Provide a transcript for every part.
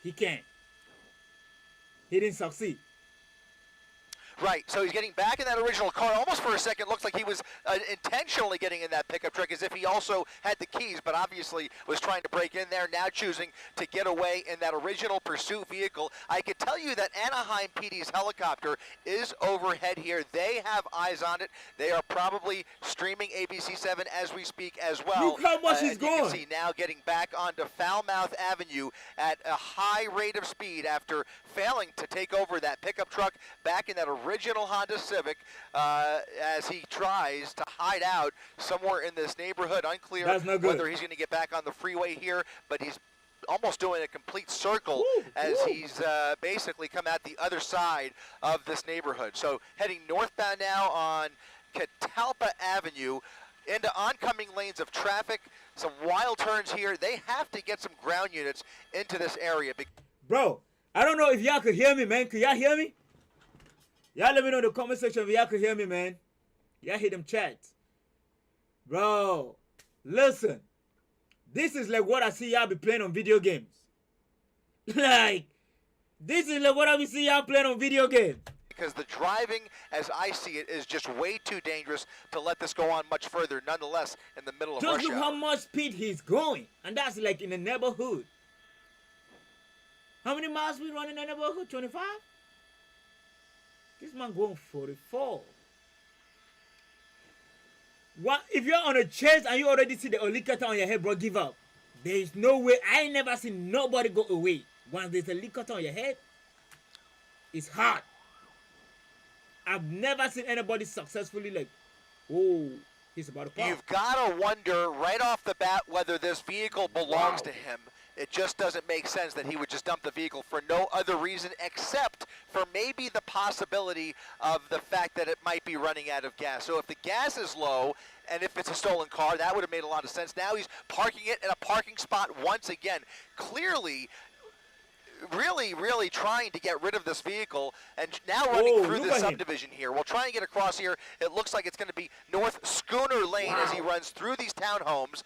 He can't. He didn't succeed. Right, so he's getting back in that original car. Almost for a second looks like he was intentionally getting in that pickup truck as if he also had the keys, but obviously was trying to break in there, now choosing to get away in that original pursuit vehicle. I could tell you that Anaheim PD's helicopter is overhead here. They have eyes on it. They are probably streaming ABC7 as we speak as well. Look how much he's going. You can see now getting back onto Falmouth Avenue at a high rate of speed after failing to take over that pickup truck back in that original Honda Civic as he tries to hide out somewhere in this neighborhood. Unclear whether he's going to get back on the freeway here, but he's almost doing a complete circle as he's basically come out the other side of this neighborhood. So heading northbound now on Catalpa Avenue into oncoming lanes of traffic, some wild turns here. They have to get some ground units into this area. Bro, I don't know if y'all could hear me, man. Could y'all hear me? Y'all let me know in the comment section if y'all could hear me, man. Y'all hear them chats. Bro, listen. This is like what I see y'all be playing on video games. Like, this is like what I be see y'all playing on video games. Because the driving, as I see it, is just way too dangerous to let this go on much further, nonetheless, in the middle of rush hour. Just look how much speed he's going. And that's like in the neighborhood. How many miles we run in the neighborhood? 25? This man going 44. What if you're on a chase and you already see the helicopter on your head, bro? Give up. There is no way. I ain't never seen nobody go away once there's a helicopter on your head. It's hard. I've never seen anybody successfully like, oh, he's about to pop. You've got to wonder right off the bat whether this vehicle belongs to him. It just doesn't make sense that he would just dump the vehicle for no other reason except for maybe the possibility of the fact that it might be running out of gas. So if the gas is low and if it's a stolen car, that would have made a lot of sense. Now he's parking it in a parking spot once again. Clearly, really trying to get rid of this vehiil and now running through this subdivision here. We'll try and get across here. It looks like it's going to be North Schooner Lane as he runs through these townhomes.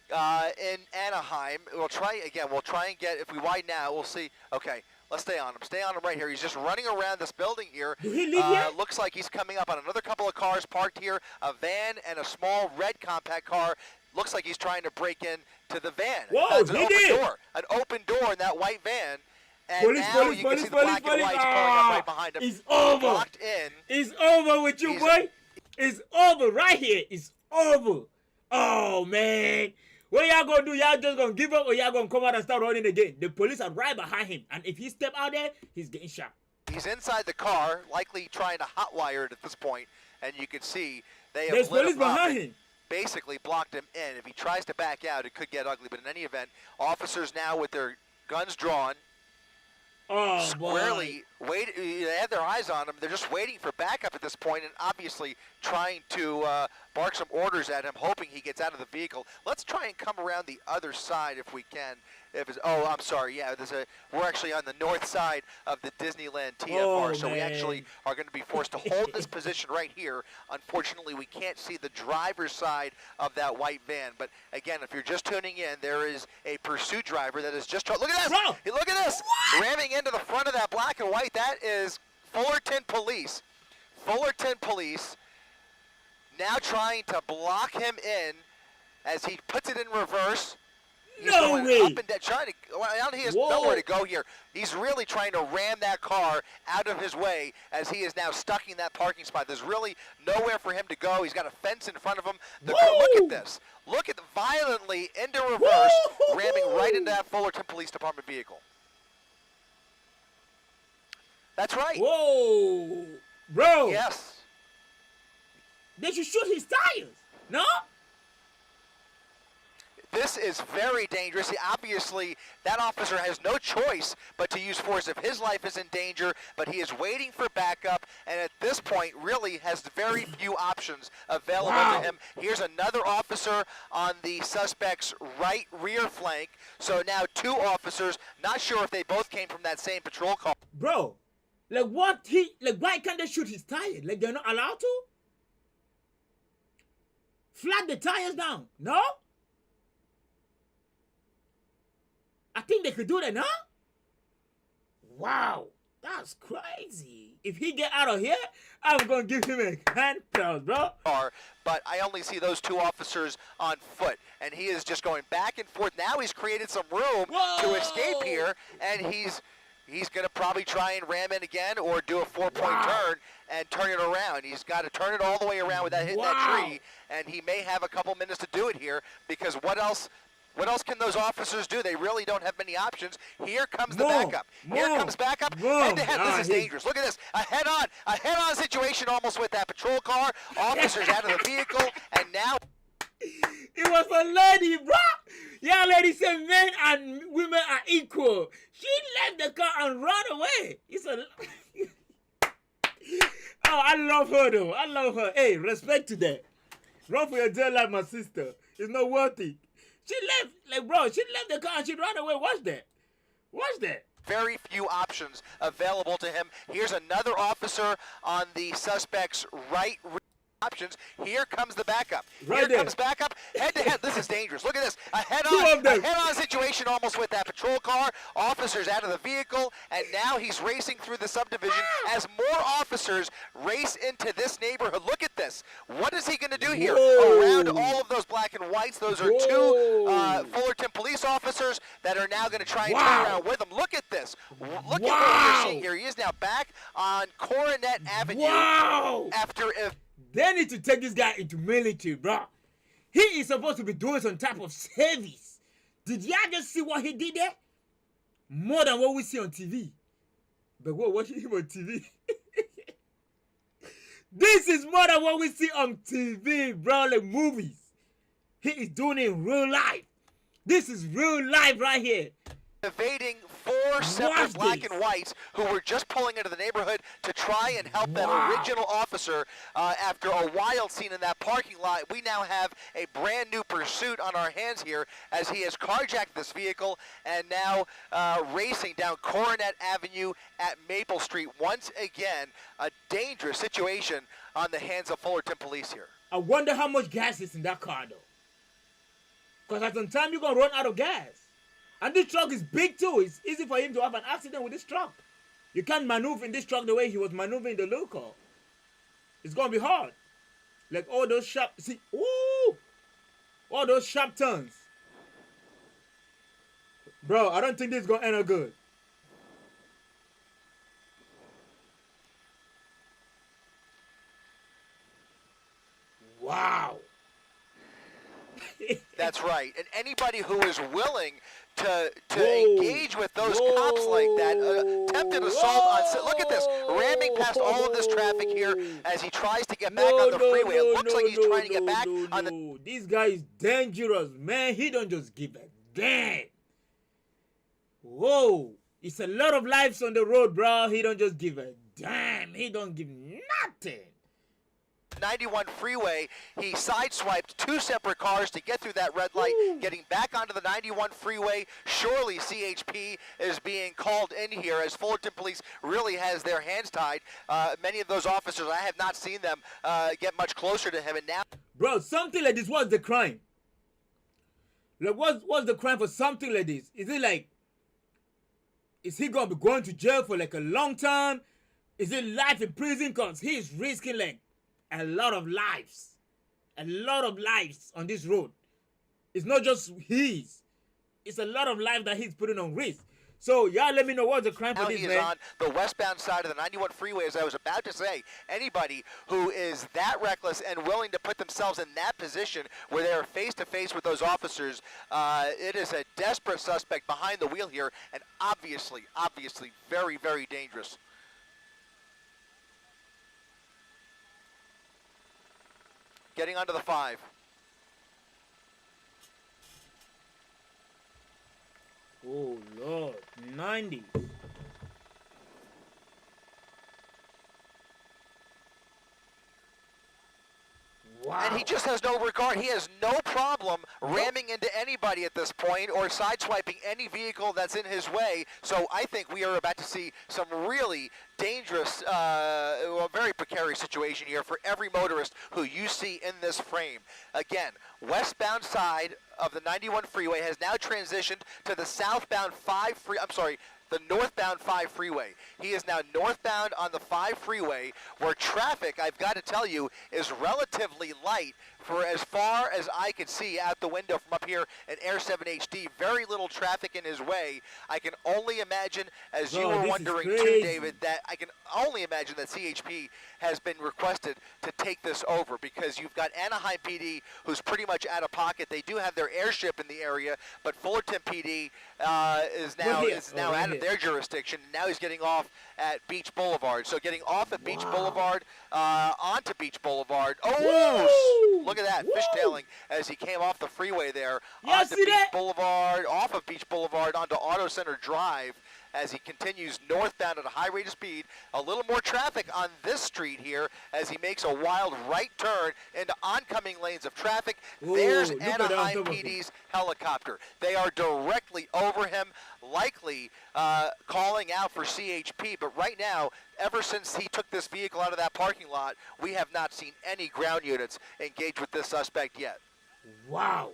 In Anaheim. We'll try again. We'll try and get, if we widen out, we'll see. Okay, let's stay on him. Stay on him right here. He's just running around this building here. Did he leave yet? Looks like he's coming up on another couple of cars parked here, a van and a small red compact car. Looks like he's trying to break in to the van. Whoa, That's an open door in that white van. And police, now you can see the black and whites pulling up right behind him. It's over. Locked in. It's over with you, boy. It's over right here. It's over. Oh, man. What y'all gonna do? Y'all just gonna give up or y'all gonna come out and start running again? The police are right behind him. And if he step out there, he's getting shot. He's inside the car, likely trying to hotwire it at this point. And you can see they have There's lit police him up behind and him. basically blocked him in. If he tries to back out, it could get ugly. But in any event, officers now with their guns drawn, squarely wait. They have their eyes on him. They're just waiting for backup at this point, and obviously trying to bark some orders at him, hoping he gets out of the vehicle. Let's try and come around the other side if we can. If it's, oh, I'm sorry. Yeah, we're actually on the north side of the Disneyland TFR, so we actually are going to be forced to hold this position right here. Unfortunately, we can't see the driver's side of that white van. But again, if you're just tuning in, there is a pursuit driver that is just look at this. Bro, look at this, ramming into the front of that black and white. That is Fullerton Police. Fullerton Police now trying to block him in as he puts it in reverse. He's no way. Up and down, trying to, well, he has nowhere to go here. He's really trying to ram that car out of his way as he is now stuck in that parking spot. There's really nowhere for him to go. He's got a fence in front of him. Look at this. Look at the violently into reverse, ramming right into that Fullerton Police Department vehicle. That's right. Whoa. Bro. Yes. They should shoot his tires. No? This is very dangerous. Obviously, that officer has no choice but to use force if his life is in danger, but he is waiting for backup, and at this point really has very few options available to him. Here's another officer on the suspect's right rear flank. So now two officers, not sure if they both came from that same patrol car. Bro, like why can't they shoot his tires? Like they're not allowed to? Flat the tires down, no? I think they could do that, huh? Wow, that's crazy. If he get out of here, I'm gonna give him a handcuff, bro. But I only see those two officers on foot, and he is just going back and forth. Now he's created some room to escape here, and he's going to probably try and ram in again or do a four-point turn and turn it around. He's got to turn it all the way around without hitting that tree, and he may have a couple minutes to do it here because what else can those officers do? They really don't have many options. Here comes the backup. Here comes backup. Head-to-head. This is dangerous. Look at this. A head-on situation almost with that patrol car. Officers out of the vehicle, and now... It was a lady, bro. Yeah, lady said men and women are equal. She left the car and ran away. It's a... Oh, I love her, though. I love her. Hey, respect to that. Run for your dear life, my sister. It's not worth it. She left, she left the car and she ran away. Watch that. Watch that. Very few options available to him. Here's another officer on the suspect's right options. Here comes the backup. Here comes backup. Head-to-head. This is dangerous. Look at this. A head-on situation almost with that patrol car. Officers out of the vehicle, and now he's racing through the subdivision as more officers race into this neighborhood. Look at this. What is he going to do here? Around all of those black and whites, those are two Fullerton police officers that are now going to try and turn around with him. Look at this. Look at what we're seeing here. He is now back on Coronet Avenue after a... They need to take this guy into military, bro. He is supposed to be doing some type of service. Did y'all just see what he did there? More than what we see on TV. But we're watching him on TV. This is more than what we see on TV, bro, like movies. He is doing it in real life. This is real life right here. Evading four separate black and whites who were just pulling into the neighborhood to try and help that original officer after a wild scene in that parking lot. We now have a brand new pursuit on our hands here as he has carjacked this vehicle and now racing down Coronet Avenue at Maple Street. Once again, a dangerous situation on the hands of Fullerton police here. I wonder how much gas is in that car though. Because at some time you're going to run out of gas. And this truck is big too. It's easy for him to have an accident with this truck. You can't maneuver in this truck the way he was maneuvering the little car. It's going to be hard. Like all those sharp... See, all those sharp turns. Bro, I don't think this is going to end up good. Wow. That's right. And anybody who is willing to engage with those cops like that, attempted assault on... Look at this, ramming past all of this traffic here as he tries to get back on the freeway. It looks like he's trying to get back on the... This guy is dangerous, man. He don't just give a damn. Whoa. It's a lot of lives on the road, bro. He don't just give a damn. He don't give nothing. 91 freeway, he sideswiped two separate cars to get through that red light, getting back onto the 91 freeway. Surely CHP is being called in here as Fullerton police really has their hands tied. Many of those officers, I have not seen them get much closer to him, and now... Bro, something like this, what's the crime? Like, what's the crime for something like this? Is it like, is he gonna be going to jail for like a long time? Is it life in prison? Because he's risking like a lot of lives on this road. It's not just his. It's a lot of lives that he's putting on risk. So y'all let me know what's the crime for this, man. He is on the westbound side of the 91 freeway, as I was about to say. Anybody who is that reckless and willing to put themselves in that position where they are face-to-face with those officers, it is a desperate suspect behind the wheel here, and obviously very, very dangerous. Getting onto the 5. Oh, Lord. 90. Wow. And he just has no regard. He has no problem ramming into anybody at this point or sideswiping any vehicle that's in his way. So I think we are about to see some really dangerous, very precarious situation here for every motorist who you see in this frame. Again, westbound side of the 91 freeway has now transitioned to the southbound the northbound 5 freeway. He is now northbound on the 5 freeway, where traffic, I've got to tell you, is relatively light for as far as I could see out the window from up here in Air 7 HD. Very little traffic in his way. I can only imagine, as you Bro, were this is wondering too, crazy. David, that I can only imagine that CHP has been requested to take this over, because you've got Anaheim PD, who's pretty much out of pocket. They do have their airship in the area, but Fullerton PD is now right out of here. their jurisdiction. Now he's getting off at Beach Boulevard. So getting off at Beach Wow. Boulevard onto Beach Boulevard. Oh, Woo! look at that, Woo! fishtailing as he came off the freeway there Y'all onto see Beach that? Boulevard, off of Beach Boulevard onto Auto Center Drive, as he continues northbound at a high rate of speed. A little more traffic on this street here as he makes a wild right turn into oncoming lanes of traffic. Ooh, There's look at that on Anaheim top of it. PD's helicopter. They are directly over him, likely calling out for CHP. But right now, ever since he took this vehicle out of that parking lot, we have not seen any ground units engage with this suspect yet. Wow.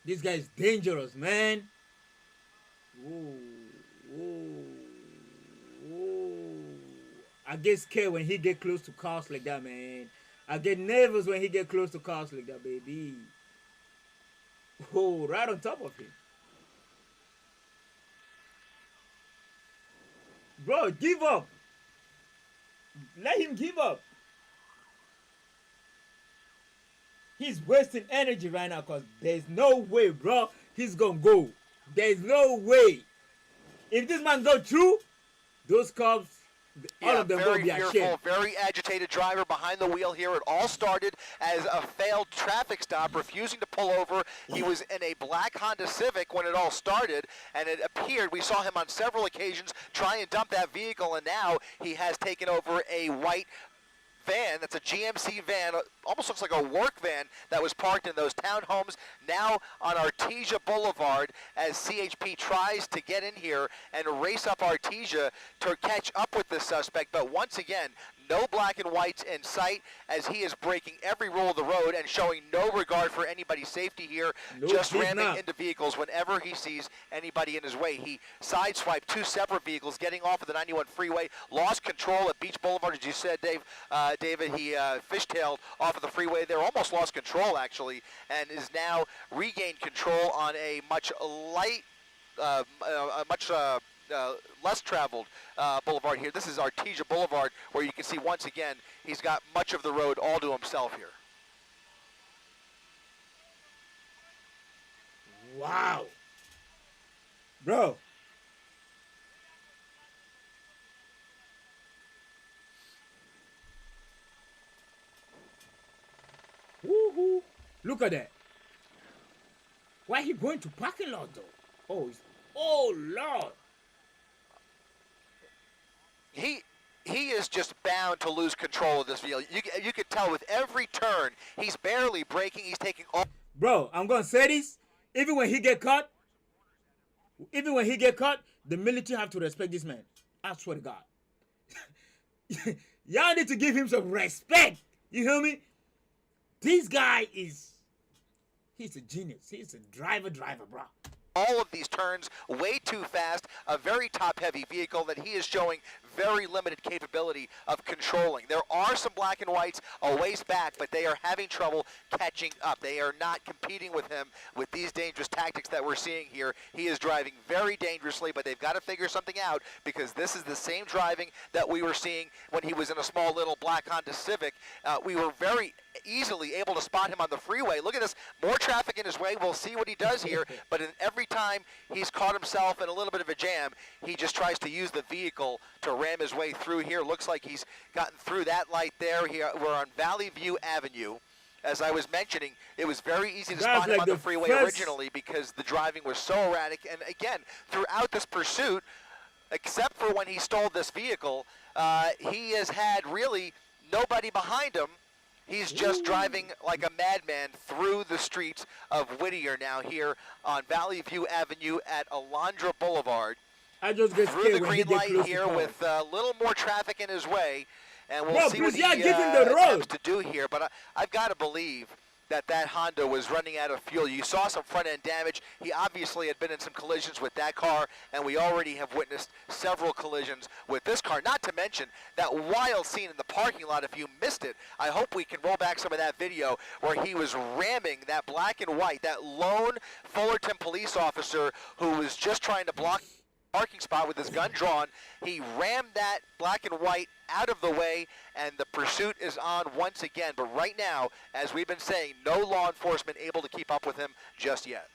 This guy is dangerous, man. Ooh, ooh, ooh. I get scared when he get close to cars like that, man. I get nervous when he get close to cars like that, baby. Oh, right on top of him. Bro, give up. Let him give up. He's wasting energy right now because there's no way, bro, he's gonna go. There's no way. If this man go through, those cops, all of them very gonna be fearful, ashamed. very agitated driver behind the wheel here. It all started as a failed traffic stop, refusing to pull over. He was in a black Honda Civic when it all started, and it appeared, we saw him on several occasions try and dump that vehicle, and now he has taken over a white van. That's a GMC van, almost looks like a work van that was parked in those townhomes, now on Artesia Boulevard, as CHP tries to get in here and race up Artesia to catch up with the suspect. But once again, no black and whites in sight, as he is breaking every rule of the road and showing no regard for anybody's safety here, No, just he's ramming not. into vehicles whenever he sees anybody in his way. He sideswiped 2 separate vehicles getting off of the 91 freeway, lost control at Beach Boulevard, as you said, David. He fishtailed off of the freeway there, almost lost control actually, and is now regained control on a much less traveled boulevard here. This is Artesia Boulevard, where you can see once again he's got much of the road all to himself here. Wow. Bro. Woohoo. Look at that. Why he going to parking lot though? Oh Lord. He is just bound to lose control of this vehicle. You could tell with every turn, he's barely braking. He's taking all. Bro, I'm gonna say this. Even when he get caught, the military have to respect this man. I swear to God. Y'all need to give him some respect. You hear me? This guy he's a genius. He's a driver, bro. All of these turns way too fast, a very top-heavy vehicle that he is showing very limited capability of controlling. There are some black and whites a ways back, but they are having trouble catching up. They are not competing with him with these dangerous tactics that we're seeing here. He is driving very dangerously, but they've got to figure something out, because this is the same driving that we were seeing when he was in a small little black Honda Civic. We were very easily able to spot him on the freeway. Look at this, more traffic in his way. We'll see what he does here, but in every time he's caught himself in a little bit of a jam, he just tries to use the vehicle to ram his way through here. Looks like he's gotten through that light there. We're on Valley View Avenue. As I was mentioning, it was very easy to spot him on the freeway originally because the driving was so erratic. And again, throughout this pursuit, except for when he stole this vehicle, he has had really nobody behind him. He's just driving like a madman through the streets of Whittier now here on Valley View Avenue at Alondra Boulevard. I just get Through scared the when he green get light close here to with a little more traffic in his way, and we'll Bro, see please, what he yeah, give him the road. attempts to do here. But I've got to believe that Honda was running out of fuel. You saw some front-end damage. He obviously had been in some collisions with that car, and we already have witnessed several collisions with this car. Not to mention that wild scene in the parking lot. If you missed it, I hope we can roll back some of that video where he was ramming that black and white, that lone Fullerton police officer who was just trying to block parking spot with his gun drawn. He rammed that black and white out of the way, and the pursuit is on once again. But right now, as we've been saying, no law enforcement able to keep up with him just yet.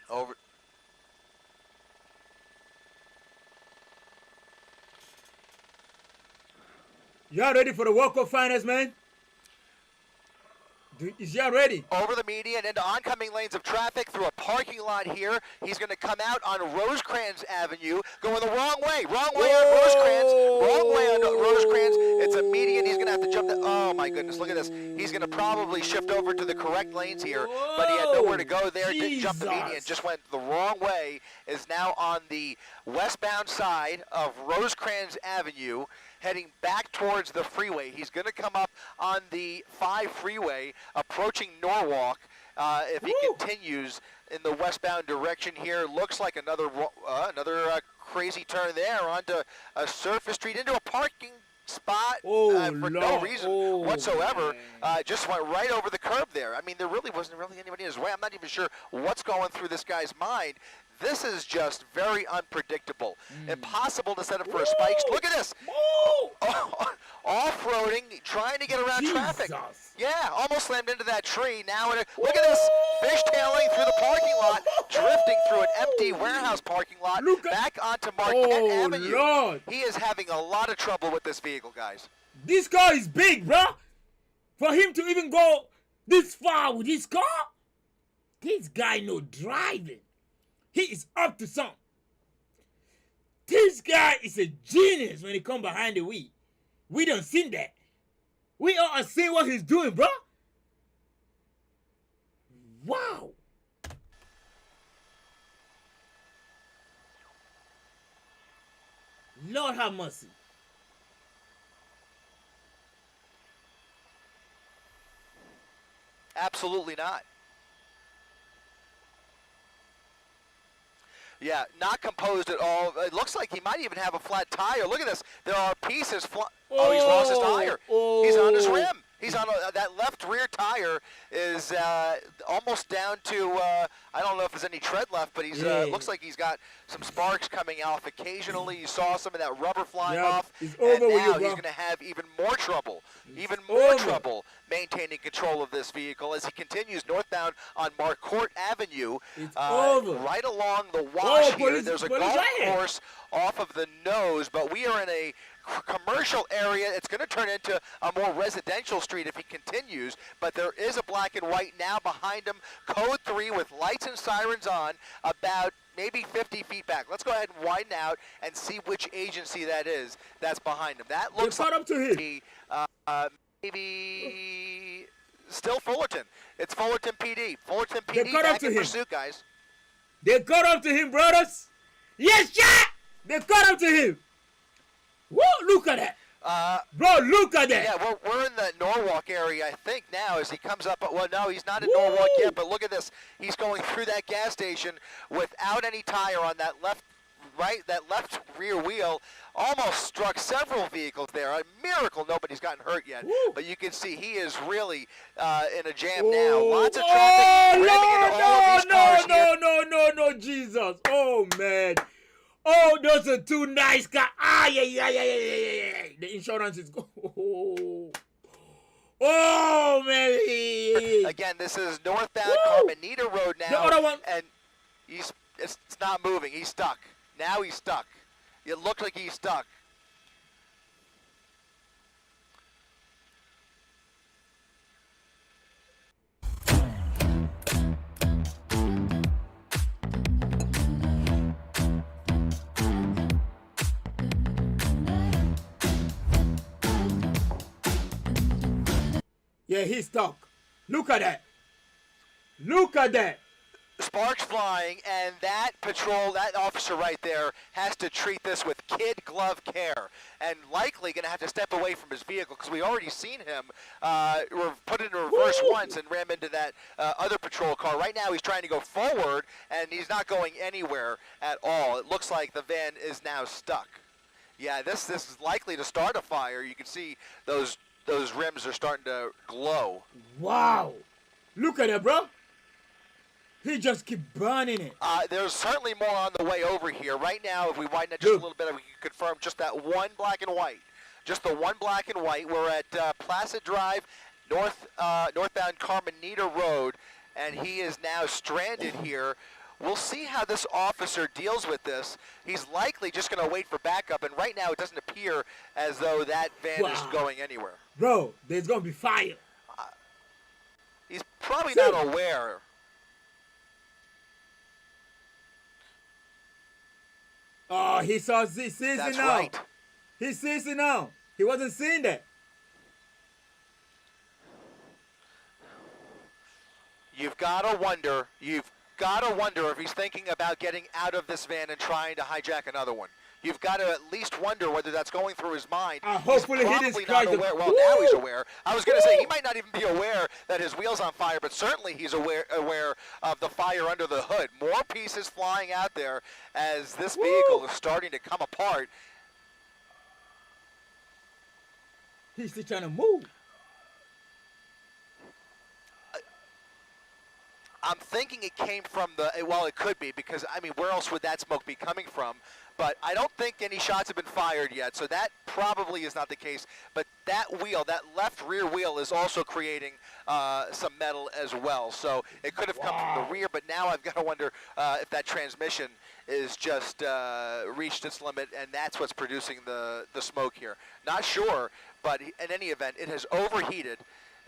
Over. Y'all ready for the walk-off finals, man? Is y'all ready? Over the median into oncoming lanes of traffic through a parking lot here. He's going to come out on Rosecrans Avenue, going the wrong way. Wrong way on Rosecrans. Wrong way on Rosecrans. It's a median. He's going to have to jump the... Oh, my goodness. Look at this. He's going to probably shift over to the correct lanes here, but he had nowhere to go there. Didn't jump the median. Just went the wrong way. Is now on the westbound side of Rosecrans Avenue, heading back towards the freeway. He's going to come up on the 5 freeway, approaching Norwalk. If he continues in the westbound direction here, looks like another crazy turn there onto a surface street into a parking spot for no reason whatsoever. Just went right over the curb there. I mean, there really wasn't anybody in his way. I'm not even sure what's going through this guy's mind. This is just very unpredictable. Impossible to set up for a spike. Look at this. Off-roading, trying to get around traffic. Yeah, almost slammed into that tree. Now, look at this. Fishtailing through the parking lot, drifting through an empty warehouse parking lot, back onto Marquette Avenue. Lord. He is having a lot of trouble with this vehicle, guys. This car is big, bro. For him to even go this far with this car, this guy no driving. He is up to something. This guy is a genius when he come behind the wheel. We don't seen that. We all are seeing what he's doing, bro. Wow. Lord have mercy. Absolutely not. Yeah, not composed at all. It looks like he might even have a flat tire. Look at this. There are pieces. Oh, he's lost his tire. He's on his rim. He's on that left rear tire is almost down to, I don't know if there's any tread left, but he's looks like he's got some sparks coming off occasionally. You saw some of that rubber flying off. It's and over now with you, he's going to have even more trouble, maintaining control of this vehicle as he continues northbound on Marquette Avenue. It's over. Right along the wash here. Police, There's a golf course off of the nose, but we are in a commercial area. It's going to turn into a more residential street if he continues, but there is a black and white now behind him, code 3 with lights and sirens on, about maybe 50 feet back. Let's go ahead and widen out and see which agency that is that's behind him. That looks like up to him. Maybe still Fullerton. It's Fullerton PD. Fullerton PD back in pursuit, guys. They caught up to him, brothers. Yes, Jack! They caught up to him. Whoa, look at that. Bro, look at that. Yeah, we're in the Norwalk area, I think, now as he comes up. Well, no, he's not in Norwalk yet, but look at this. He's going through that gas station without any tire on that left rear wheel. Almost struck several vehicles there. A miracle nobody's gotten hurt yet. But you can see he is really in a jam now. Lots of traffic ramming into all of these cars here. No, Jesus. Oh, man. Oh, those are two nice cars. Yeah. The insurance is go. Oh, man. Again, this is northbound Carmenita Road now. The other one. And it's not moving. He's stuck. Now he's stuck. It looks like he's stuck. Yeah, he's stuck. Look at that. Look at that. Sparks flying, and that officer officer right there has to treat this with kid glove care and likely going to have to step away from his vehicle because we already seen him put it in reverse once and ram into that other patrol car. Right now he's trying to go forward and he's not going anywhere at all. It looks like the van is now stuck. Yeah, this is likely to start a fire. You can see those rims are starting to glow. Wow. Look at it, bro. He just keep burning it. There's certainly more on the way over here. Right now, if we widen it just a little bit, we can confirm just that one black and white. Just the one black and white. We're at Placid Drive, northbound Carmenita Road, and he is now stranded here. We'll see how this officer deals with this. He's likely just going to wait for backup, and right now it doesn't appear as though that van is going anywhere. Bro, there's going to be fire. He's probably not aware. Oh, he sees it now. That's right. He sees it now. He wasn't seeing that. You've got to wonder if he's thinking about getting out of this van and trying to hijack another one. You've got to at least wonder whether that's going through his mind. Hopefully he's probably not aware. Well, now he's aware. I was going to say he might not even be aware that his wheel's on fire, but certainly he's aware of the fire under the hood. More pieces flying out there as this vehicle is starting to come apart. He's still trying to move. I'm thinking it came from well, it could be, because, I mean, where else would that smoke be coming from? But I don't think any shots have been fired yet, so that probably is not the case. But that wheel, that left rear wheel, is also creating some metal as well. So it could have come from the rear, but now I've got to wonder if that transmission is just reached its limit, and that's what's producing the smoke here. Not sure, but in any event, it has overheated.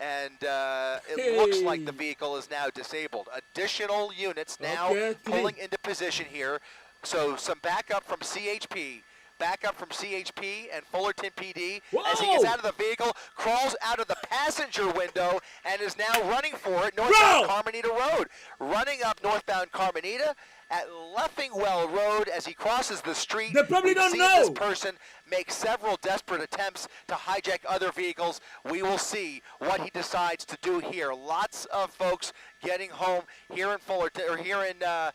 And it looks like the vehicle is now disabled. Additional units now pulling into position here. So some backup from CHP. And Fullerton PD as he gets out of the vehicle, crawls out of the passenger window, and is now running for it northbound Carmenita Road. Running up northbound Carmenita at Leffingwell Road as he crosses the street. They probably don't know. This person make several desperate attempts to hijack other vehicles. We will see what he decides to do here. Lots of folks getting home here in Fullerton, or here in the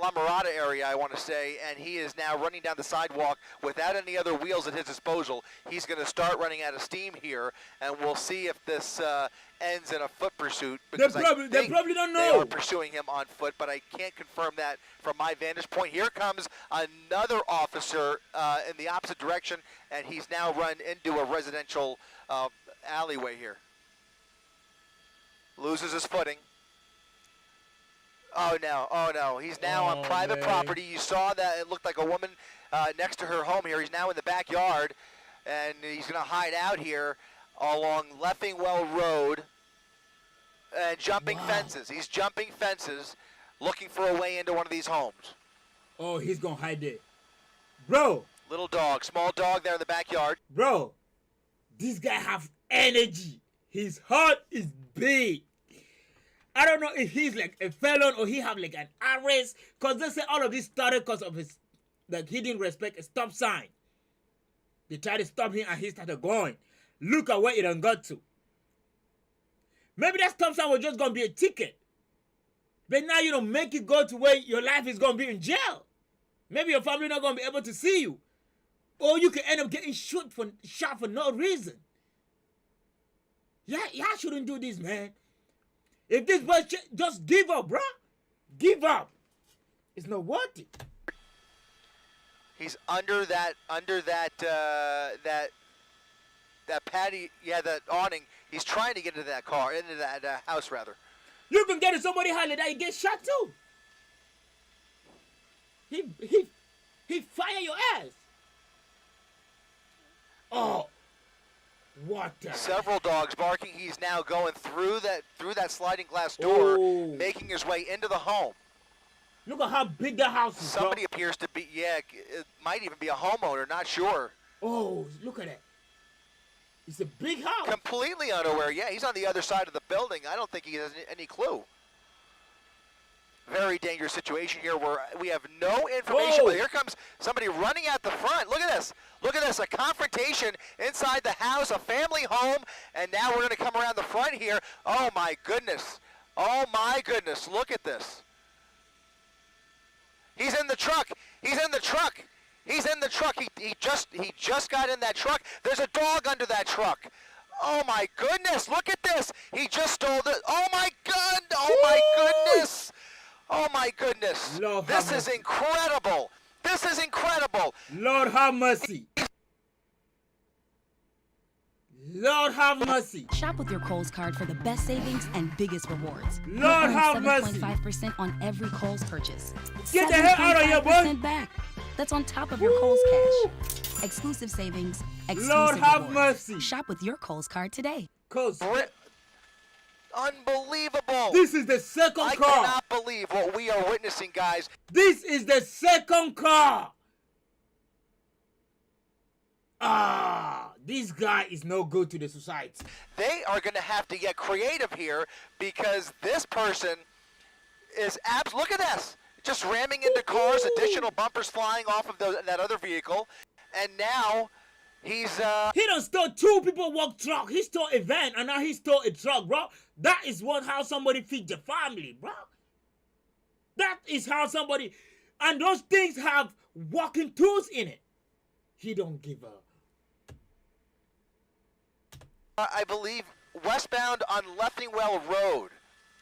La Mirada area, I want to say, and he is now running down the sidewalk without any other wheels at his disposal. He's going to start running out of steam here, and we'll see if this ends in a foot pursuit. Because they probably don't know. They are pursuing him on foot, but I can't confirm that from my vantage point. Here comes another officer in the opposite direction, and he's now run into a residential alleyway here. Loses his footing. Oh no, he's now on private property. You saw that it looked like a woman next to her home here. He's now in the backyard, and he's going to hide out here along Leffingwell Road and jumping fences. He's jumping fences, looking for a way into one of these homes. Oh, he's going to hide there. Bro. Little dog, small dog there in the backyard. Bro, this guy have energy. His heart is big. I don't know if he's like a felon or he have like an arrest, because they say all of this started because of his, like, he didn't respect a stop sign. They tried to stop him and he started going. Look at where it done got to. Maybe that stop sign was just going to be a ticket. But now you don't make it go to where your life is going to be in jail. Maybe your family not going to be able to see you. Or you can end up getting shot for no reason. Yeah, y'all shouldn't do this, man. If this boy just give up, bro. Give up. It's not worth it. He's under that patty, that awning. He's trying to get into that car, into that house rather. You can get in somebody's house that you get shot too. He fire your ass. Oh. What the Several dogs barking. He's now going through that sliding glass door, making his way into the home. Look at how big the house is. Somebody appears to be, it might even be a homeowner, not sure. Oh, look at that. It's a big house. Completely unaware. Yeah, he's on the other side of the building. I don't think he has any clue. very dangerous situation here where we have no information. Whoa. But here comes somebody running out the front. Look at this. Look at this. A confrontation inside the house, a family home, and now we're going to come around the front here. Oh, my goodness. Oh, my goodness. Look at this. He's in the truck. He's in the truck. He's in the truck. He just got in that truck. There's a dog under that truck. Oh my goodness, look at this. He just stole the, oh my God, oh my goodness. Oh my goodness. Lord This have is mercy. incredible. This is incredible. Lord have mercy. Lord have mercy. Shop with your Kohl's card for the best savings and biggest rewards. Lord have mercy. 7.5% on every Kohl's purchase. Get the hell out of here, boy. 7.5% back. That's on top of your Kohl's cash. Exclusive savings, exclusive Lord have rewards. mercy. Shop with your Kohl's card today. Cause Unbelievable. this is the second I car. cannot believe what we are witnessing, guys. This is the second car. Ah, this guy is no good to the society. They are going to have to get creative here because this person is look at this. Just ramming into cars, additional bumpers flying off of that other vehicle. And now he's He done stole two people walk truck. He stole a van and now he stole a truck, bro. That is how somebody feed the family, bro. That is how somebody, and those things have walking tools in it. He don't give up. I believe westbound on Leffingwell Road.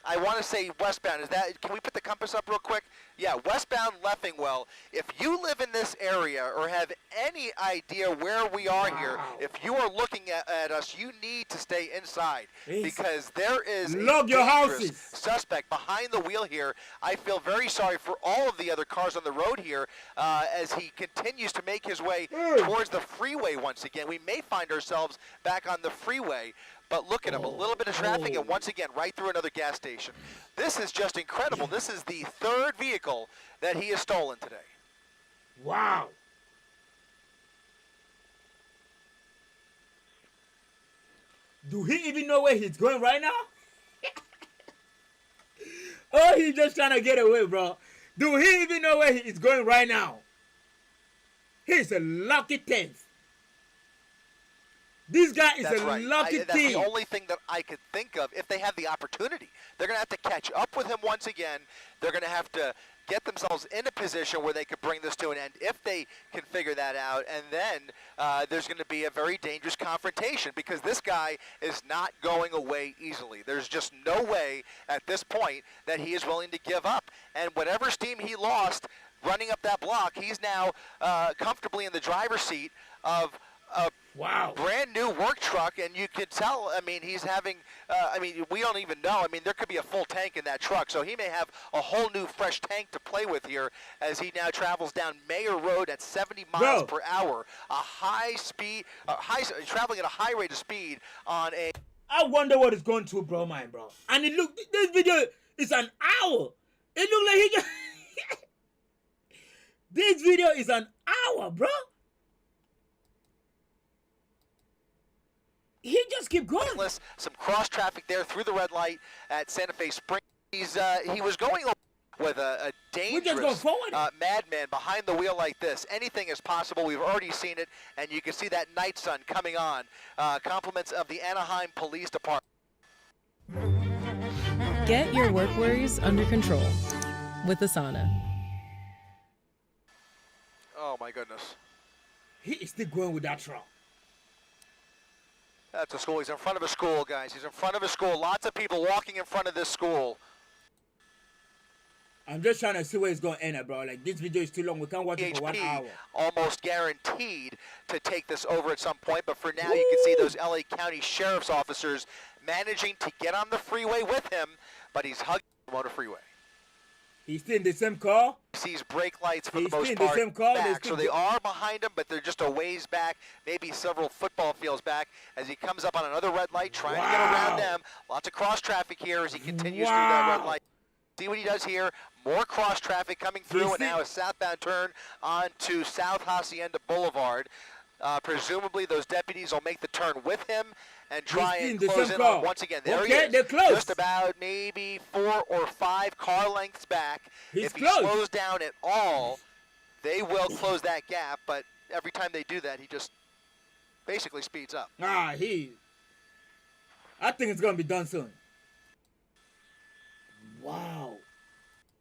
I want to say westbound. Is that? Can we put the compass up real quick? Yeah, westbound Leffingwell. If you live in this area or have any idea where we are here, if you are looking at us, you need to stay inside because there is Lock a your dangerous houses. suspect behind the wheel here. I feel very sorry for all of the other cars on the road here as he continues to make his way towards the freeway once again. We may find ourselves back on the freeway. But look at him, a little bit of traffic, and once again, right through another gas station. This is just incredible. This is the third vehicle that he has stolen today. Wow. Do he even know where he's going right now? Oh, he's just trying to get away, bro. Do he even know where he is going right now? He's a lucky 10th. This guy is That's a right. lucky That's thief. the only thing that I could think of if they have the opportunity. They're going to have to catch up with him once again. They're going to have to get themselves in a position where they could bring this to an end if they can figure that out. And then there's going to be a very dangerous confrontation because this guy is not going away easily. There's just no way at this point that he is willing to give up. And whatever steam he lost running up that block, he's now comfortably in the driver's seat of a brand new work truck, and you could tell, I mean, he's having, we don't even know. I mean, there could be a full tank in that truck, so he may have a whole new fresh tank to play with here as he now travels down Mayor Road at 70 miles per hour, a high speed, traveling at a high rate of speed on a... I wonder what is going through bro mind, bro. And it look, this video is an hour. It look like he just... This video is an hour, bro. He just keep going. Some cross traffic there through the red light at Santa Fe Springs. He was going with a dangerous madman behind the wheel like this. Anything is possible. We've already seen it, and you can see that night sun coming on. Compliments of the Anaheim Police Department. Get your work worries under control with Asana. Oh my goodness. He is still going with that truck. That's a school. He's in front of a school, guys. He's in front of a school. Lots of people walking in front of this school. I'm just trying to see where it's going to end at, bro. Like, this video is too long. We can't watch it for 1 hour. Almost guaranteed to take this over at some point, but for now you can see those LA County Sheriff's officers managing to get on the freeway with him, but he's hugging the motor freeway. He's still in the same car. Sees brake lights for the most in part the same car. back, so they are behind him, but they're just a ways back, maybe several football fields back, as he comes up on another red light, trying to get around them. Lots of cross traffic here as he continues through that red light. See what he does here. More cross traffic coming through, and now a southbound turn onto South Hacienda Boulevard. Presumably, those deputies will make the turn with him and try He's and in the close same in car. on once again. There he Okay, is. they're close. Just about maybe 4 or 5 car lengths back. He's if he close. slows down at all, they will close that gap. But every time they do that, he just basically speeds up. I think it's gonna be done soon. Wow.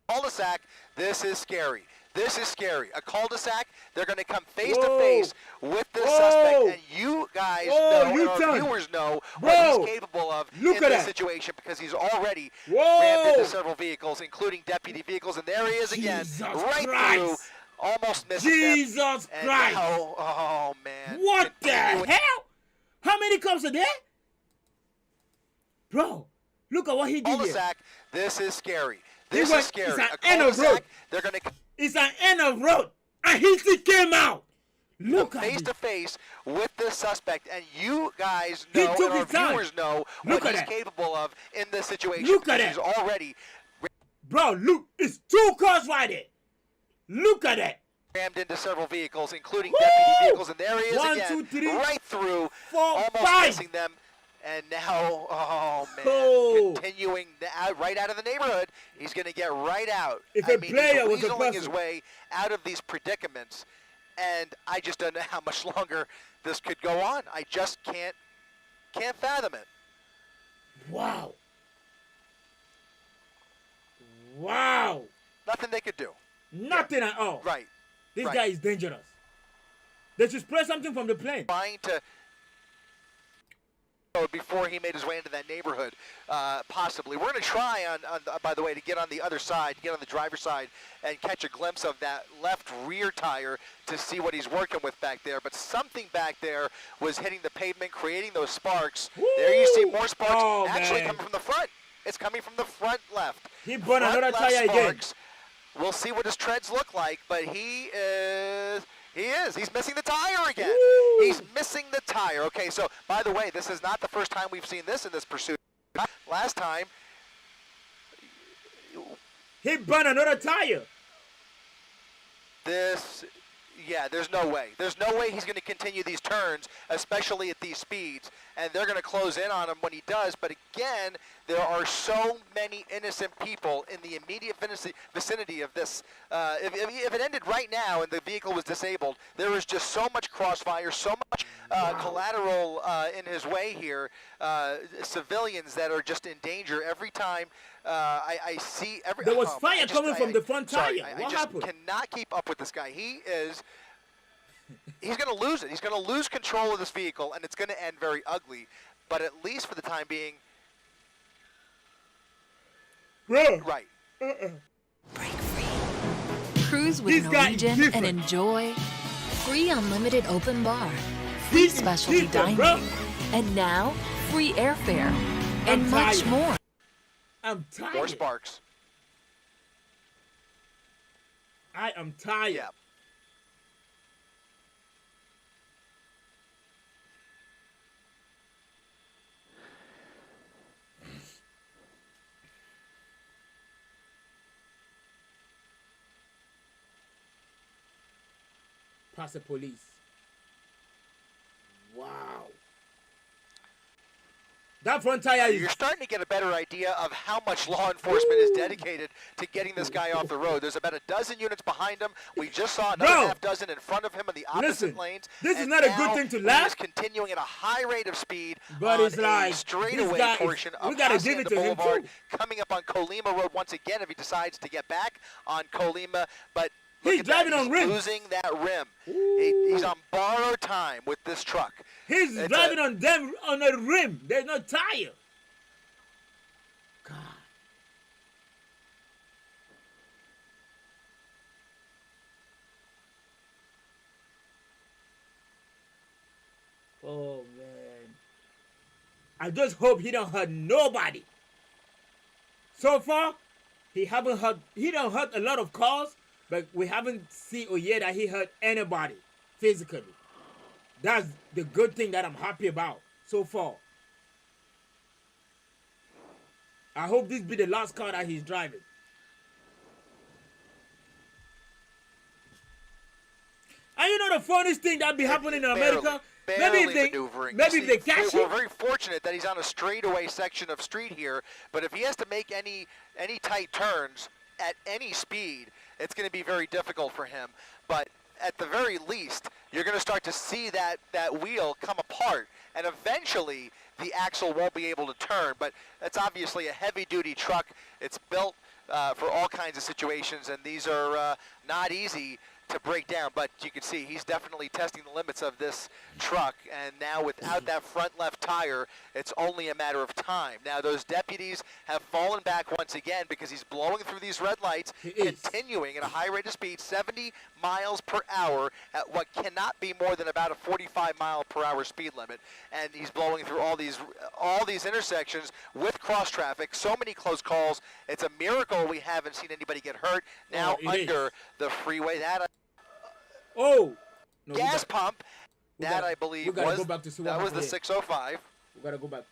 Cul-de-sac, this is scary. This is scary. A cul-de-sac, they're going to come face to face with the suspect, and you guys know, and our viewers know what he's capable of in this situation because he's already rammed into several vehicles, including deputy vehicles, and there he is again, right through, almost missing them. Jesus Christ! Oh man! What the hell? How many cops are there? Bro, look at what he did here. Cul-de-sac, this is scary. This is scary. It's an end of road. They're going to. It's an end of road, and he still came out. Look at face it. to face with the suspect, and you guys know, and our viewers know what he's capable of in this situation. Look at it. He's already. Bro, look, it's 2 cars right there. Look at it. Rammed into several vehicles, including deputy vehicles, and there he is 1, again, 2, 3, right through, 4, almost 5. missing them. And now, oh man, continuing right out of the neighborhood. He's going to get right out. If a player was a weaseling his way out of these predicaments, and I just don't know how much longer this could go on. I just can't fathom it. Wow. Wow. Nothing they could do. Nothing at all. Right. This guy is dangerous. They should spray something from the plane. Trying to. Before he made his way into that neighborhood, possibly. We're going to try, by the way, to get on the other side, get on the driver's side, and catch a glimpse of that left rear tire to see what he's working with back there. But something back there was hitting the pavement, creating those sparks. Woo! There you see more sparks actually coming from the front. It's coming from the front left. He burned another tire again. We'll see what his treads look like, but he is... He's missing the tire again. Woo! He's missing the tire. Okay, so, by the way, this is not the first time we've seen this in this pursuit. Last time... He burned another tire. There's no way. There's no way he's going to continue these turns, especially at these speeds, and they're going to close in on him when he does. But again, there are so many innocent people in the immediate vicinity of this. If it ended right now and the vehicle was disabled, there is just so much crossfire, so much collateral in his way here, civilians that are just in danger every time. I see every. There was fire coming from the front tire. What happened? I just cannot keep up with this guy. He's going to lose it. He's going to lose control of this vehicle, and it's going to end very ugly. But at least for the time being, right. Break free. Cruise with Norwegian and enjoy free unlimited open bar, free specialty dining, and now free airfare, and much more. I'm tired. More sparks. I am tired. Yeah. Past the police. Wow. That front tire is... You're starting to get a better idea of how much law enforcement is dedicated to getting this guy off the road. There's about a dozen units behind him. We just saw another half dozen in front of him in the opposite lanes. This is not a good thing to laugh. He's continuing at a high rate of speed but it's like straightaway portion of Hacienda Boulevard, coming up on Colima Road once again if he decides to get back on Colima. But he's driving on rims. Losing that rim. He's on borrowed time with this truck. He's driving on a rim. There's no tire. God. Oh man. I just hope he don't hurt nobody. So far, he don't hurt a lot of cars. But we haven't seen or yet that he hurt anybody physically. That's the good thing that I'm happy about so far. I hope this be the last car that he's driving. And you know the funniest thing that be happening in America? Barely maybe if maneuvering. they catch We're him. very fortunate that he's on a straightaway section of street here, but if he has to make any tight turns at any speed, it's going to be very difficult for him. But at the very least, you're going to start to see that wheel come apart, and eventually the axle won't be able to turn. But it's obviously a heavy-duty truck. It's built for all kinds of situations, and these are not easy to break down, but you can see he's definitely testing the limits of this truck, and now without that front left tire, it's only a matter of time. Now those deputies have fallen back once again because he's blowing through these red lights, continuing at a high rate of speed, 70 miles per hour at what cannot be more than about a 45 mile per hour speed limit, and he's blowing through all these intersections with cross traffic. So many close calls. It's a miracle we haven't seen anybody get hurt now under the freeway. Gas pump. I believe was the 605. We gotta go back.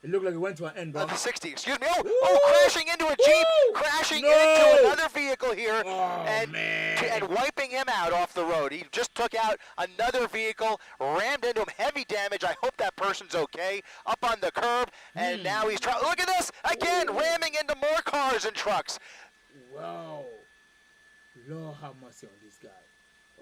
It looked like it went to an end, bro. The 60, excuse me. Crashing into a Jeep, crashing into another vehicle here, and wiping him out off the road. He just took out another vehicle, rammed into him, heavy damage. I hope that person's okay. Up on the curb, and now he's trying. Look at this again, ramming into more cars and trucks. Wow. Lord have mercy on this guy.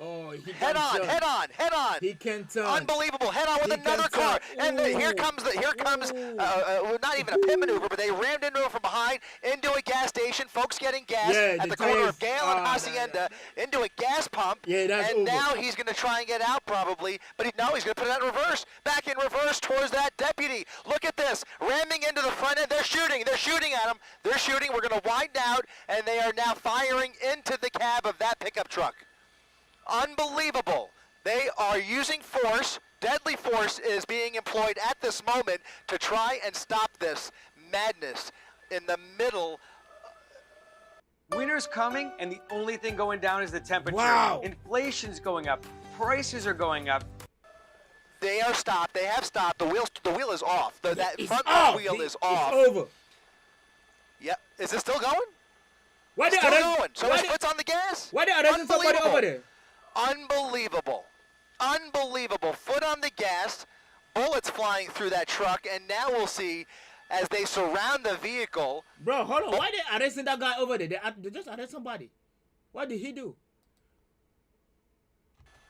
Oh, he head on. He can turn. Unbelievable. Head on with another car. And here comes not even a pit maneuver, but they rammed into him from behind, into a gas station. Folks getting gas at the corner of Gale and Hacienda, into a gas pump. Yeah, that's and over. now he's going to try and get out probably, but he's going to put it in reverse. Back in reverse towards that deputy. Look at this. Ramming into the front end. They're shooting. They're shooting at him. They're shooting. We're going to widen out, and they are now firing into the cab of that pickup truck. Unbelievable. They are using force. Deadly force is being employed at this moment to try and stop this madness in the middle. Winter's coming, and the only thing going down is the temperature. Wow. Inflation's going up. Prices are going up. They are stopped. They have stopped. The wheel is off. That front wheel is off. It's over. Yep. Is it still going? Why still going. So his foot's on the gas. Why they arresting somebody over there? Unbelievable. Unbelievable. Foot on the gas, bullets flying through that truck, and now we'll see as they surround the vehicle. Bro, hold on. Why they arresting that guy over there? They just arrest somebody. What did he do?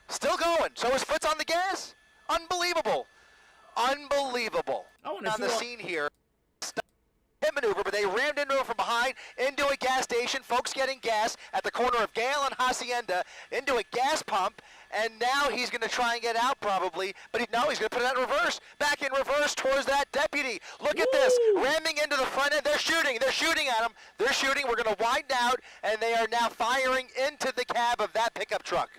Still going. So his foot's on the gas? Unbelievable. Unbelievable. On the scene here. Pit maneuver, but they rammed into him from behind, into a gas station. Folks getting gas at the corner of Gale and Hacienda, into a gas pump, and now he's going to try and get out probably, but he's going to put it in reverse. Back in reverse towards that deputy. Look at this, ramming into the front end. They're shooting at him. They're shooting. We're going to widen out, and they are now firing into the cab of that pickup truck.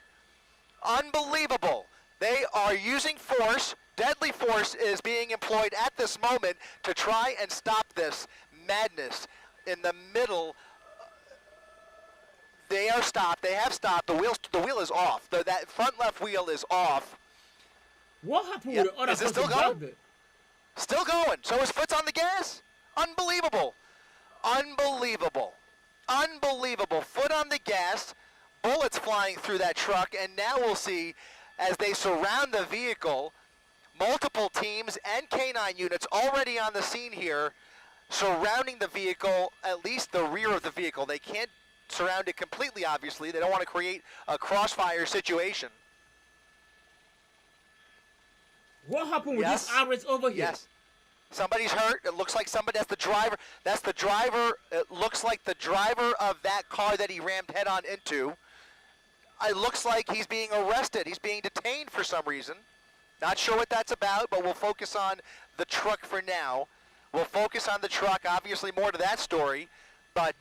Unbelievable. They are using force. Deadly force is being employed at this moment to try and stop this madness in the middle. They are stopped. They have stopped. The wheel is off. That front left wheel is off. What happened with the other person? Is it still going? Still going. So his foot's on the gas? Unbelievable. Unbelievable. Unbelievable. Foot on the gas. Bullets flying through that truck. And now we'll see as they surround the vehicle. Multiple teams and canine units already on the scene here, surrounding the vehicle, at least the rear of the vehicle. They can't surround it completely, obviously. They don't want to create a crossfire situation. What happened with this Iris over here? Yes. Somebody's hurt. It looks like somebody, that's the driver. That's the driver. It looks like the driver of that car that he rammed head on into. It looks like he's being arrested. He's being detained for some reason. Not sure what that's about, but we'll focus on the truck for now. We'll focus on the truck, obviously more to that story, but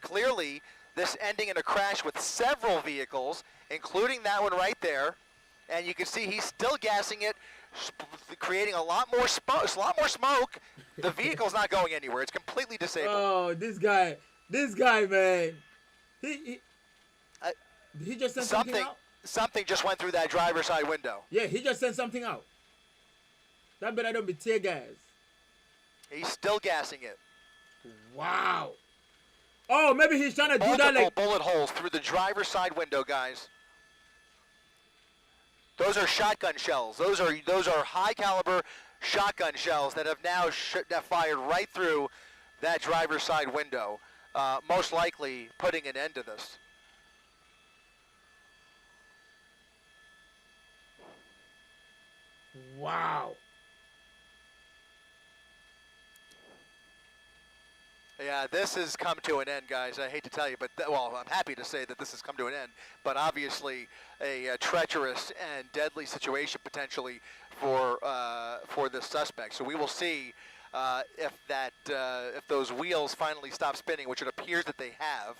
clearly this ending in a crash with several vehicles, including that one right there. And you can see he's still gassing it, creating a lot more smoke. The vehicle's not going anywhere. It's completely disabled. Oh, this guy, man. He just sent something out? Something just went through that driver's side window. Yeah, he just sent something out. That better don't be tear gas. He's still gassing it. Wow. Oh, maybe he's trying to do that like... bullet holes through the driver's side window, guys. Those are shotgun shells. Those are high caliber shotgun shells that have now that fired right through that driver's side window, most likely putting an end to this. Wow. Yeah, this has come to an end, guys. I hate to tell you, but well, I'm happy to say that this has come to an end. But obviously, a treacherous and deadly situation potentially for this suspect. So we will see if those wheels finally stop spinning, which it appears that they have.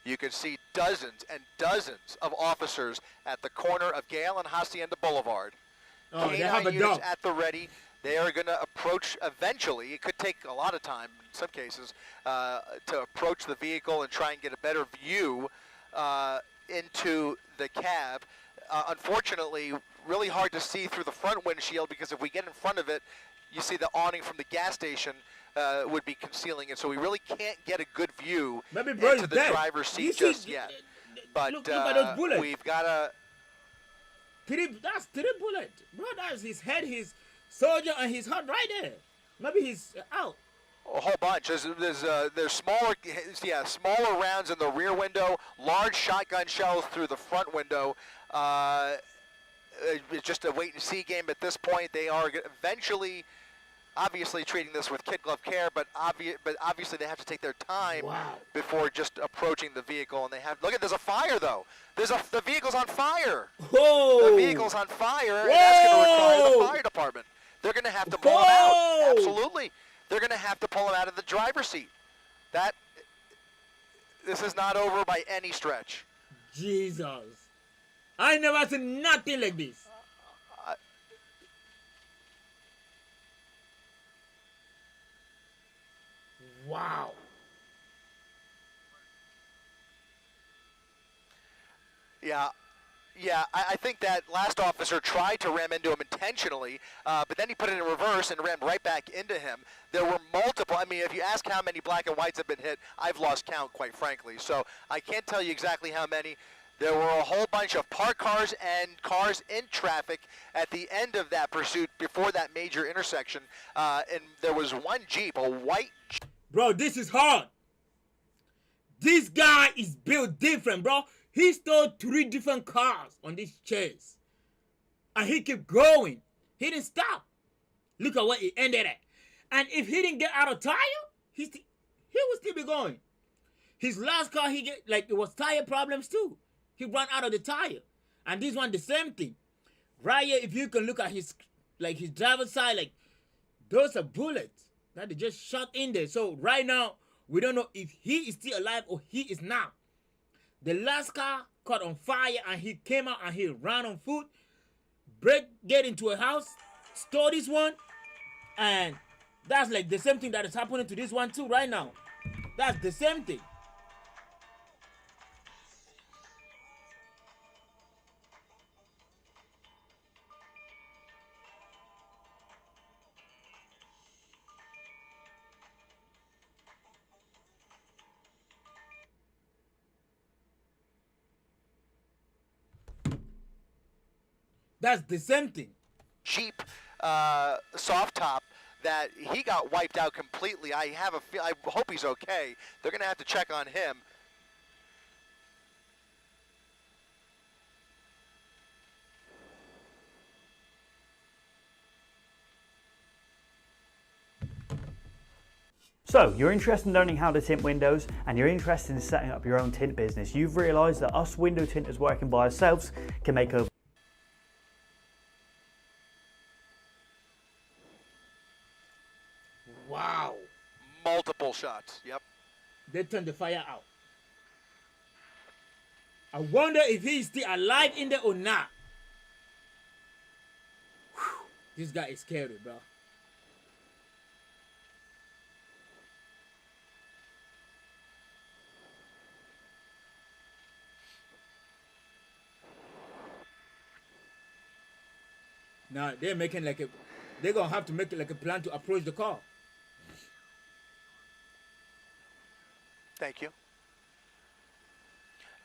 You can see dozens and dozens of officers at the corner of Gale and Hacienda Boulevard. Oh, they have a units dog. at the ready. They are going to approach eventually. It could take a lot of time in some cases to approach the vehicle and try and get a better view into the cab. Unfortunately, really hard to see through the front windshield because if we get in front of it, you see the awning from the gas station would be concealing it. So we really can't get a good view into the driver's seat just yet. But look at those bullets. we've got to... That's 3 bullets. Bro, that's his head, his soldier, and his heart right there. Maybe he's out. A whole bunch. There's smaller rounds in the rear window, large shotgun shells through the front window. It's just a wait and see game at this point. They are eventually, obviously, treating this with kid glove care, but obviously they have to take their time before just approaching the vehicle. And they have there's a fire though. The vehicle's on fire. Whoa! The vehicle's on fire, and that's going to require the fire department. They're going to have to pull him out. Absolutely. They're going to have to pull him out of the driver's seat. This is not over by any stretch. Jesus. I never seen nothing like this. Wow. Yeah, I think that last officer tried to ram into him intentionally, but then he put it in reverse and rammed right back into him. There were multiple. I mean, if you ask how many black and whites have been hit, I've lost count, quite frankly. So I can't tell you exactly how many. There were a whole bunch of parked cars and cars in traffic at the end of that pursuit before that major intersection, and there was one Jeep, a white Jeep. Bro, this is hard. This guy is built different, bro. He stole 3 different cars on this chase. And he kept going. He didn't stop. Look at what he ended at. And if he didn't get out of tire, he would still be going. His last car, it was tire problems too. He ran out of the tire. And this one, the same thing. Right here, if you can look at his driver's side, those are bullets that they just shot in there. So right now, we don't know if he is still alive or he is not. The last car caught on fire and he came out and he ran on foot, get into a house, stole this one, and that's the same thing that is happening to this one too right now. That's the same thing. That's the same thing. Jeep soft top that he got wiped out completely. I hope he's okay. They're going to have to check on him. So, you're interested in learning how to tint windows and you're interested in setting up your own tint business. You've realised that us window tinters working by ourselves can make over Wow. Multiple shots. Yep. They turned the fire out. I wonder if he's still alive in there or not. Whew. This guy is scary, bro. Now they're making they're gonna have to make a plan to approach the car. Thank you.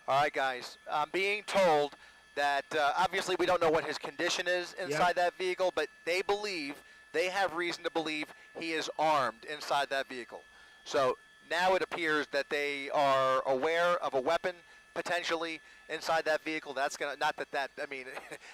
All right, guys. I'm being told that obviously we don't know what his condition is inside that vehicle, but they have reason to believe he is armed inside that vehicle. So now it appears that they are aware of a weapon potentially inside that vehicle. That's gonna, not that I mean,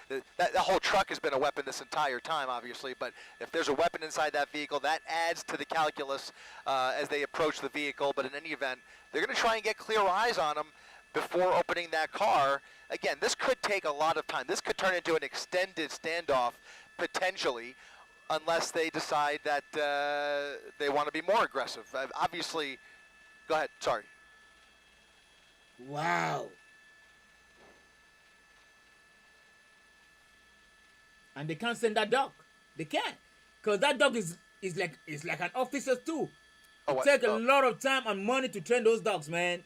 that the whole truck has been a weapon this entire time, obviously. But if there's a weapon inside that vehicle, that adds to the calculus as they approach the vehicle. But in any event, they're gonna try and get clear eyes on him before opening that car. Again, this could take a lot of time. This could turn into an extended standoff potentially, unless they decide that they want to be more aggressive. Obviously, go ahead. Sorry. Wow. And they can't send that dog. They can't, because that dog is like an officer too. It takes a lot of time and money to train those dogs, man.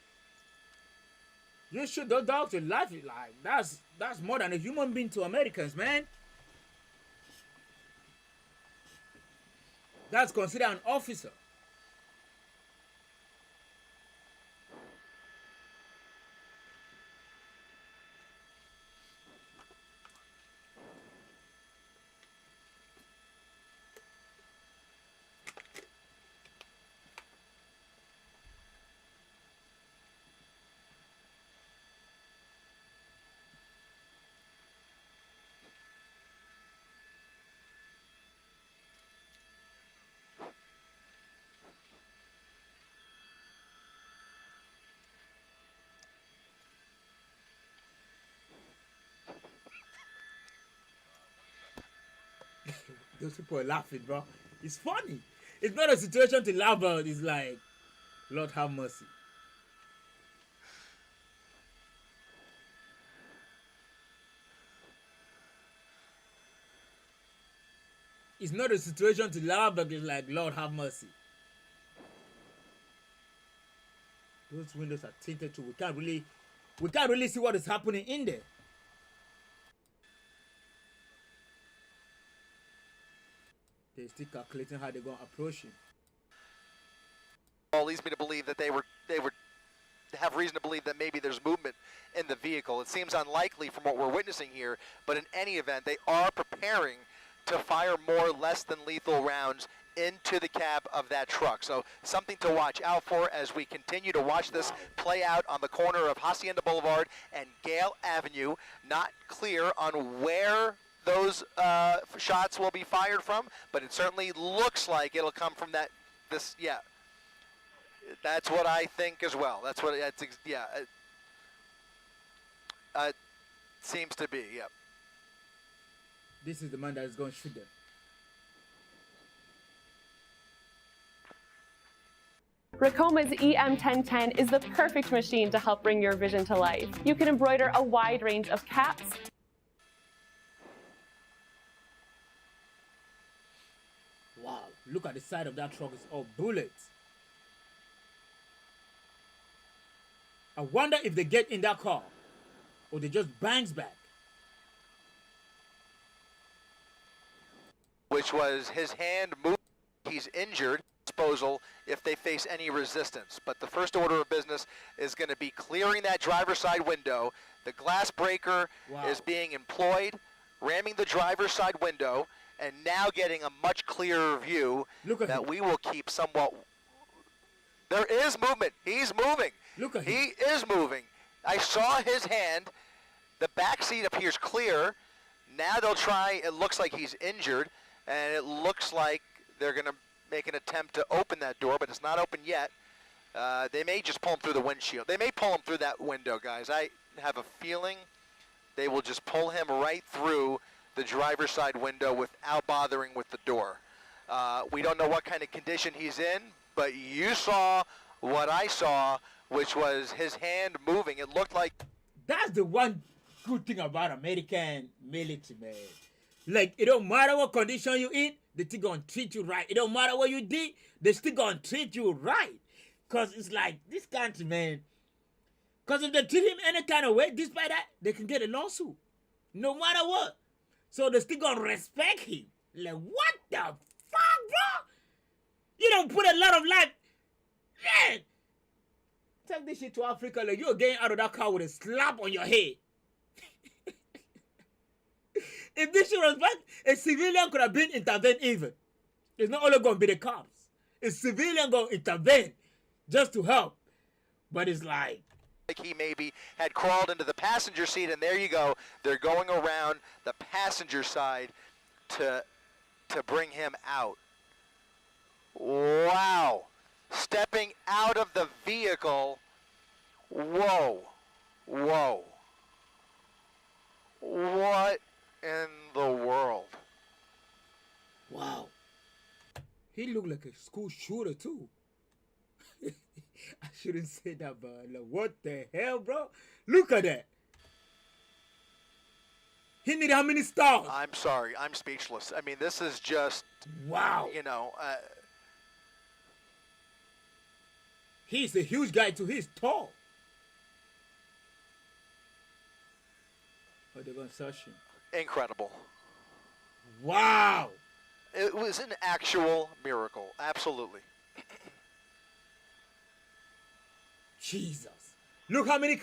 You shoot those dogs to life, like that's more than a human being to Americans, man. That's considered an officer. Those people are laughing, bro. It's funny. It's not a situation to laugh about. It's like, Lord have mercy. It's not a situation to laugh, but it's like, Lord have mercy. Those windows are tinted too. We can't really see what is happening in there. They're still calculating how they're going to approach him. All leads me to believe that they have reason to believe that maybe there's movement in the vehicle. It seems unlikely from what we're witnessing here, but in any event, they are preparing to fire more less than lethal rounds into the cab of that truck. So something to watch out for as we continue to watch this play out on the corner of Hacienda Boulevard and Gale Avenue. Not clear on where those shots will be fired from, but it certainly looks like it'll come from yeah. That's what I think as well. That's what it seems to be, yeah. This is the man that is going to shoot them. Rakoma's EM1010 is the perfect machine to help bring your vision to life. You can embroider a wide range of caps, Wow, look at the side of that truck. It's all bullets. I wonder if they get in that car or they just bangs back. Which was his hand moved. He's injured. Disposal if they face any resistance. But the first order of business is going to be clearing that driver's side window. The glass breaker is being employed, ramming the driver's side window, and now getting a much clearer view that we will keep somewhat. There is movement. He's moving. Look at him. He is moving. I saw his hand. The back seat appears clear. Now they'll try. It looks like he's injured, and it looks like they're going to make an attempt to open that door, but it's not open yet. They may just pull him through the windshield. They may pull him through that window, guys. I have a feeling they will just pull him right through the driver's side window without bothering with the door. We don't know what kind of condition he's in, but you saw what I saw, which was his hand moving. It looked like... That's the one good thing about American military, man. Like, it don't matter what condition you in, they still gonna treat you right. It don't matter what you did, they still gonna treat you right. Because it's like, this country, man. Because if they treat him any kind of way, despite that, they can get a lawsuit. No matter what. So they still gonna respect him. Like, what the fuck, bro? You don't put a lot of life. Man. Take this shit to Africa, like you're getting out of that car with a slap on your head. If this shit was back, a civilian could have been intervened even. It's not only going to be the cops. A civilian going to intervene just to help. But it's like he maybe had crawled into the passenger seat, and there you go. They're going around the passenger side to bring him out. Wow. Stepping out of the vehicle. Whoa. Whoa. What in the world? wow. He looked like a school shooter too. I shouldn't say that, but like, what the hell, bro? Look at that. He needed how many stars? I'm sorry. I'm speechless. I mean, this is just, Wow. you know, He's a huge guy too. He's tall. Oh, they're going to search him. incredible. Wow. It was an actual miracle. Absolutely. Jesus. Look how many.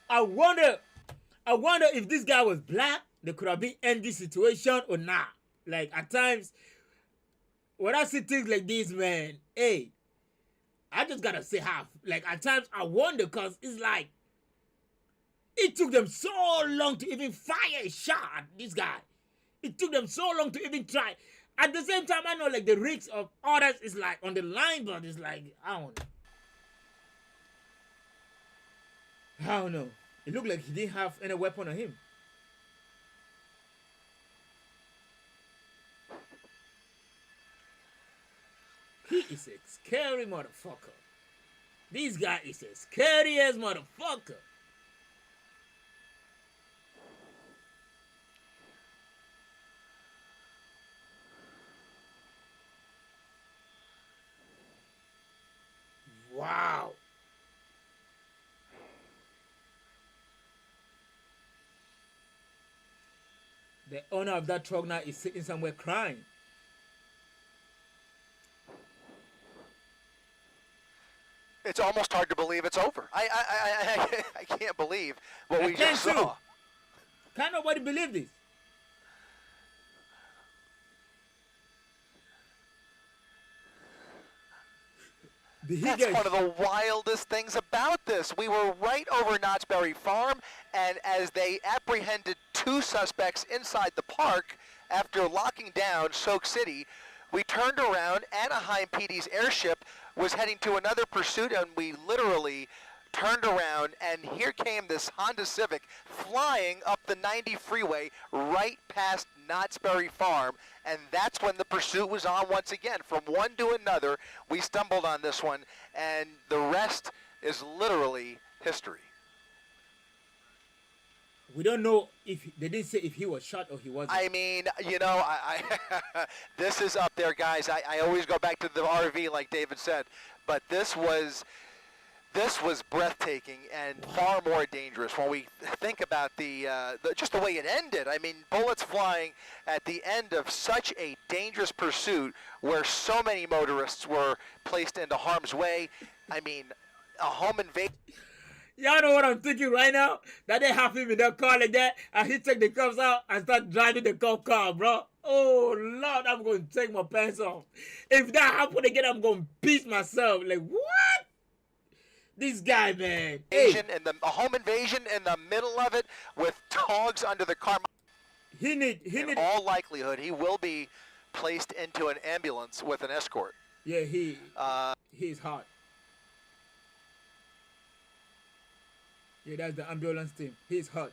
I wonder if this guy was black, there could have been end this situation or not. Like at times, when I see things like this, man, hey, I just gotta say half. Like at times I wonder, cause it's like it took them so long to even fire a shot at this guy. It took them so long to even try. At the same time, I know like the risks of others is like on the line, but it's like I don't know. It looked like he didn't have any weapon on him. He is a scary motherfucker. This guy is a scary ass motherfucker. Wow. The owner of that truck now is sitting somewhere crying. It's almost hard to believe it's over. I can't believe what we just saw. Can't nobody believe this? That's one of the wildest things about this. We were right over Knott's Berry Farm, and as they apprehended two suspects inside the park after locking down Soak City, we turned around. Anaheim PD's airship was heading to another pursuit, and we literally turned around, and here came this Honda Civic flying up the 90 freeway right past Knott's Berry Farm, and that's when the pursuit was on once again. From one to another, we stumbled on this one, and the rest is literally history. We don't know if they didn't say if he was shot or he wasn't. I mean, you know, I this is up there, guys. I always go back to the RV, like David said, but this was breathtaking and far more dangerous when we think about just the way it ended. I mean, bullets flying at the end of such a dangerous pursuit where so many motorists were placed into harm's way. I mean, a home invasion. Y'all know what I'm thinking right now? That they have him in that car like that, and he take the cuffs out and start driving the cop car, bro. Oh, Lord, I'm going to take my pants off. If that happen again, I'm going to piss myself. Like, what? This guy, man. Hey. A home invasion in the middle of it with dogs under the car. In all likelihood, he will be placed into an ambulance with an escort. Yeah, he's hot. Yeah, that's the ambulance team. He's hot.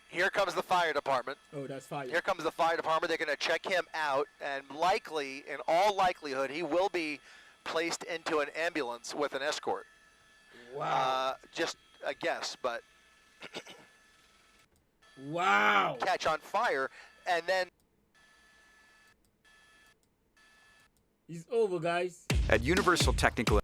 Here comes the fire department. Oh, that's fire. Here comes the fire department. They're going to check him out, and likely, in all likelihood, he will be placed into an ambulance with an escort. Wow. Just a guess, but wow. Catch on fire, and then It's over, guys. At Universal Technical